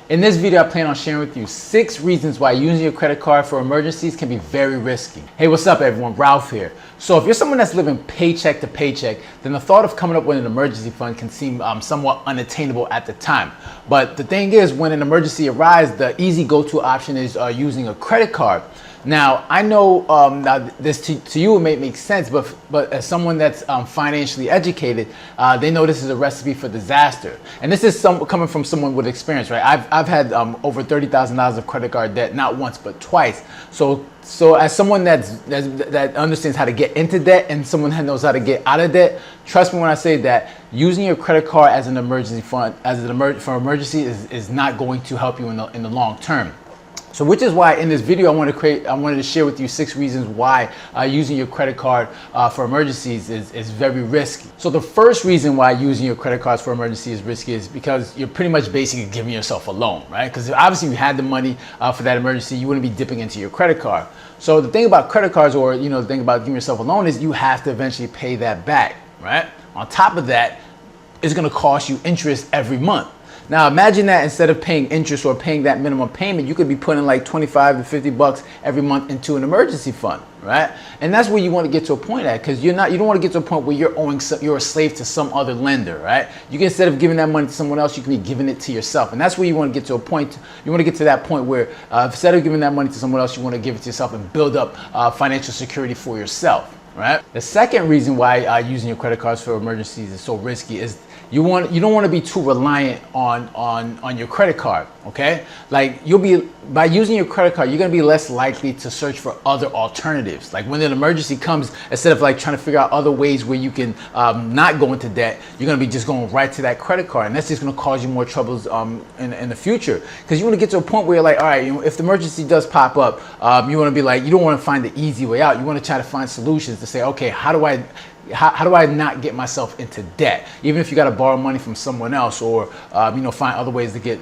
In this video, I plan on sharing with you 6 reasons why using your credit card for emergencies can be very risky. Hey, what's up everyone? Ralph here. So if you're someone that's living paycheck to paycheck, then the thought of coming up with an emergency fund can seem somewhat unattainable at the time. But the thing is, when an emergency arises, the easy go-to option is using a credit card. Now, I know now this to you it may make sense, but as someone that's financially educated, they know this is a recipe for disaster. And this is coming from someone with experience, right? I've had over $30,000 of credit card debt, not once but twice. So as someone that understands how to get into debt and someone that knows how to get out of debt, trust me when I say that using your credit card as an emergency fund, for emergency, is not going to help you in the long term. So which is why in this video I wanted to share with you 6 reasons why using your credit card for emergencies is very risky. So the first reason why using your credit cards for emergency is risky is because you're pretty much basically giving yourself a loan, right? Because obviously if you had the money for that emergency, you wouldn't be dipping into your credit card. So the thing about credit cards, or the thing about giving yourself a loan, is you have to eventually pay that back, right? On top of that, it's going to cost you interest every month. Now imagine that instead of paying interest or paying that minimum payment, you could be putting like 25 to 50 bucks every month into an emergency fund, right? And that's where you want to get to a point at, because you don't want to get to a point where you're a slave to some other lender, right? You can, instead of giving that money to someone else, you can be giving it to yourself. And that's where you want to get to a point. You want to get to that point where instead of giving that money to someone else, you want to give it to yourself and build up financial security for yourself, right? The second reason why using your credit cards for emergencies is so risky is you don't want to be too reliant on your credit card, okay? Like by using your credit card, you're going to be less likely to search for other alternatives. Like when an emergency comes, instead of like trying to figure out other ways where you can not go into debt, you're going to be just going right to that credit card, and that's just going to cause you more troubles in the future. Because you want to get to a point where you're like, all right, if the emergency does pop up, you want to be like, you don't want to find the easy way out. You want to try to find solutions to say, okay, how do I not get myself into debt? Even if you got to borrow money from someone else, or find other ways to get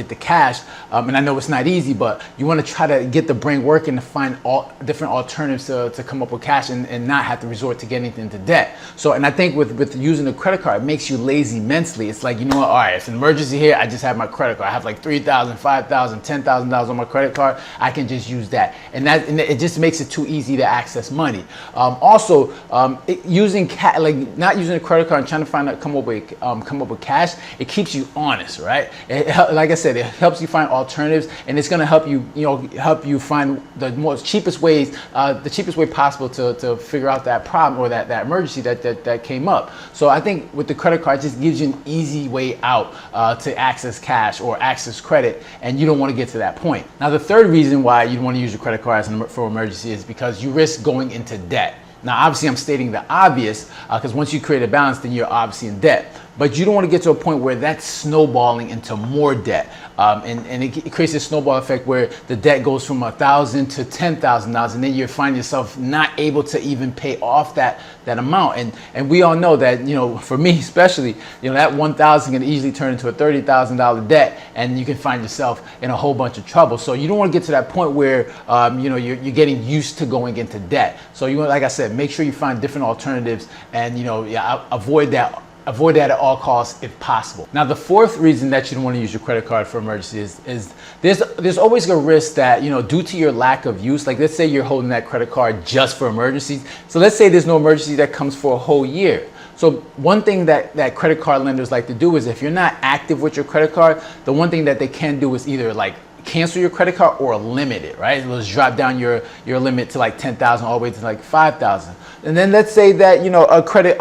the cash. And I know it's not easy, but you want to try to get the brain working to find all different alternatives to come up with cash and not have to resort to getting into debt. So, and I think with using a credit card, it makes you lazy mentally. It's like, you know what? All right, it's an emergency here. I just have my credit card. I have like $3,000, $5,000, $10,000 on my credit card. I can just use that, and it just makes it too easy to access money. Also, not using a credit card and trying to come up with cash, it keeps you honest, right? Like I said, it helps you find alternatives, and it's going to help you find the cheapest way possible to figure out that problem or that emergency that came up. So I think with the credit card, it just gives you an easy way out to access cash or access credit, and you don't want to get to that point. Now the third reason why you want to use your credit card for emergency is because you risk going into debt. Now, obviously, I'm stating the obvious because once you create a balance, then you're obviously in debt. But you don't want to get to a point where that's snowballing into more debt. And it creates a snowball effect where the debt goes from $1,000 to $10,000, and then you find yourself not able to even pay off that amount. And we all know that, for me especially, that $1,000 can easily turn into a $30,000 debt, and you can find yourself in a whole bunch of trouble. So you don't want to get to that point where you're getting used to going into debt. So like I said, make sure you find different alternatives, and avoid that at all costs if possible. Now, the fourth reason that you don't want to use your credit card for emergencies is there's always a risk that, due to your lack of use, like let's say you're holding that credit card just for emergencies. So let's say there's no emergency that comes for a whole year. So one thing that credit card lenders like to do is, if you're not active with your credit card, the one thing that they can do is either like cancel your credit card or limit it, right? Let's drop down your limit to like 10,000 all the way to like 5,000. And then let's say that a credit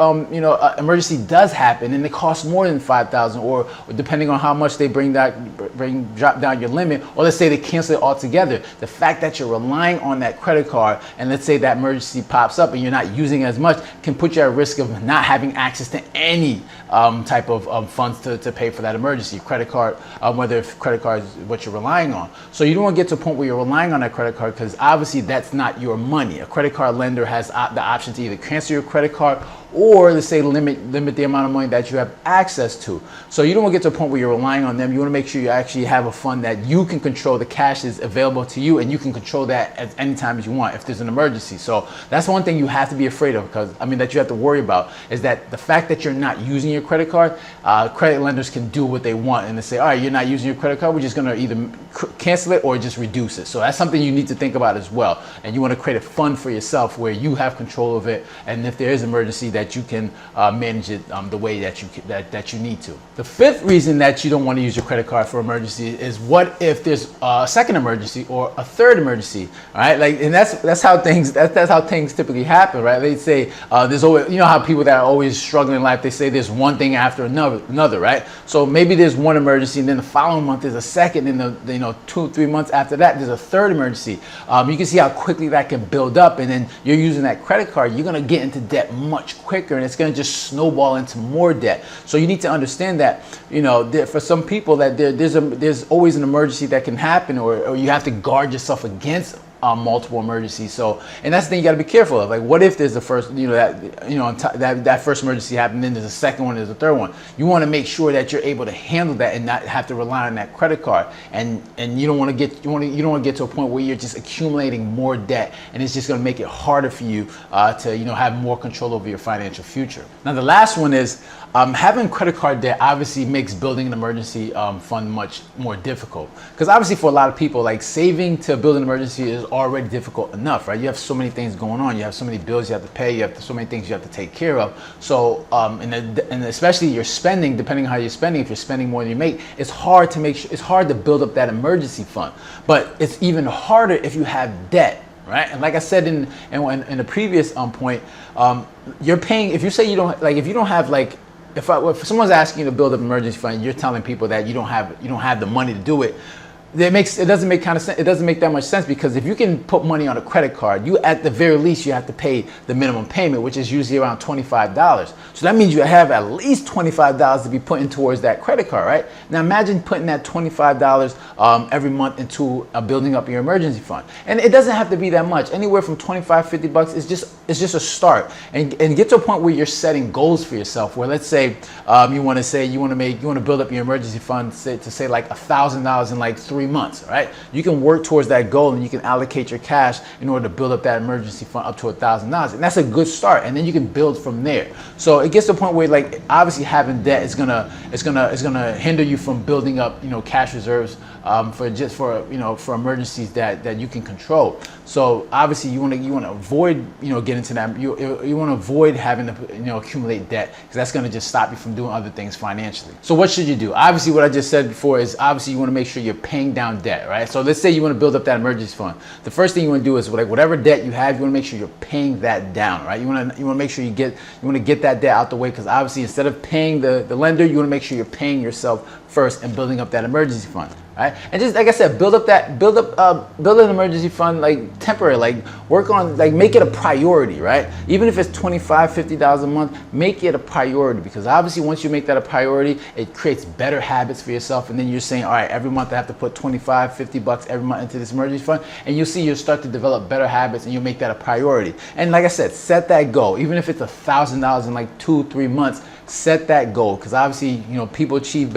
emergency does happen and it costs more than 5,000, or depending on how much they drop down your limit, or let's say they cancel it altogether. The fact that you're relying on that credit card, and let's say that emergency pops up and you're not using as much, can put you at risk of not having access to any type of funds to pay for that emergency. Credit card, whether credit card is what you're relying on. So you don't want to get to a point where you're relying on that credit card, because obviously that's not your money. A credit card lender has the option to either cancel your credit card or, let's say, limit the amount of money that you have access to. So you don't want to get to a point where you're relying on them. You want to make sure you actually have a fund that you can control. The cash is available to you, and you can control that at any time as you want if there's an emergency. So that's one thing you have to be afraid of, that you have to worry about, is that the fact that you're not using your credit card, credit lenders can do what they want and they say, all right, you're not using your credit card, we're just going to either cancel it or just reduce it. So that's something you need to think about as well. And you want to create a fund for yourself where you have control of it, and if there is an emergency, that you can manage it the way that you need to. The fifth reason that you don't want to use your credit card for emergency is, what if there's a second emergency or a third emergency? All right, like, and that's how things typically happen, right? They say there's always, you know how people that are always struggling in life, they say there's one thing after another, right? So maybe there's one emergency, and then the following month there's a second, and the 2-3 months after that there's a third emergency. You can see how quickly that can build up, and then you're using that credit card, you're gonna get into debt much quicker, and it's gonna just snowball into more debt. So you need to understand that, you know, for some people that there's always an emergency that can happen, or you have to guard yourself against multiple emergencies. So, and that's the thing you got to be careful of. Like, what if there's the first, that first emergency happened, then there's a second one, there's a third one. You want to make sure that you're able to handle that and not have to rely on that credit card. And you don't want to get to a point where you're just accumulating more debt, and it's just going to make it harder for you to have more control over your financial future. Now, the last one is having credit card debt obviously makes building an emergency fund much more difficult, because obviously for a lot of people, like, saving to build an emergency is already difficult enough, right? You have so many things going on, you have so many bills you have to pay, you have so many things you have to take care of. So and especially your spending, depending on how you're spending, if you're spending more than you make, it's hard to build up that emergency fund. But it's even harder if you have debt, right? And like I said in the previous point, you're paying, if you say you don't, like, if you don't have, like, if someone's asking you to build up an emergency fund, you're telling people that you don't have the money to do it. It doesn't make that much sense, because if you can put money on a credit card, you, at the very least, you have to pay the minimum payment, which is usually around $25. So that means you have at least $25 to be putting towards that credit card, right? Now imagine putting that $25 every month into building up your emergency fund. And it doesn't have to be that much. Anywhere from $25-50 is just a start. And get to a point where you're setting goals for yourself, where, let's say you want to build up your emergency fund to like $1,000 in like 3 months, right? You can work towards that goal, and you can allocate your cash in order to build up that emergency fund up to $1,000, and that's a good start. And then you can build from there. So it gets to a point where, like, obviously having debt is gonna hinder you from building up, cash reserves for emergencies that you can control. So obviously you want to avoid getting to that. You want to avoid having to accumulate debt, because that's going to just stop you from doing other things financially. So what should you do? Obviously, what I just said before is, obviously you want to make sure you're paying down debt, right? So let's say you want to build up that emergency fund. The first thing you want to do is, like, whatever debt you have, you want to make sure you're paying that down, right? You want to make sure you want to get that debt out the way, because obviously instead of paying the lender, you want to make sure you're paying yourself first and building up that emergency fund. Right? And just like I said, build an emergency fund, like, temporary, like, work on, like, make it a priority, right? Even if it's $25-50 a month, make it a priority, because obviously once you make that a priority, it creates better habits for yourself. And then you're saying, all right, every month I have to put $25-50 every month into this emergency fund, and you'll see you'll start to develop better habits, and you'll make that a priority. And like I said, set that goal, even if it's $1,000 in like 2-3 months. Set that goal, because obviously people achieve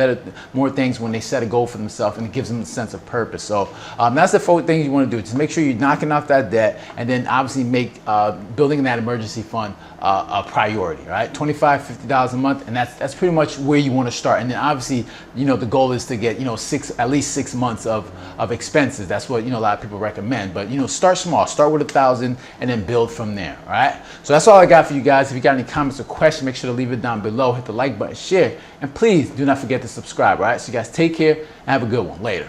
more things when they set a goal for themselves, and it gives them a sense of purpose. So that's the 4 things you want to do. Just make sure you're knocking off that debt, and then obviously make building that emergency fund a priority. Right, $25-50 a month, and that's pretty much where you want to start. And then obviously the goal is to get at least 6 months of expenses. That's what a lot of people recommend. But start small. Start with $1,000 and then build from there. All right. So that's all I got for you guys. If you got any comments or questions, make sure to leave it down below. Hit the like button, share, and please do not forget to subscribe. All right. So you guys take care and have a good one. Later.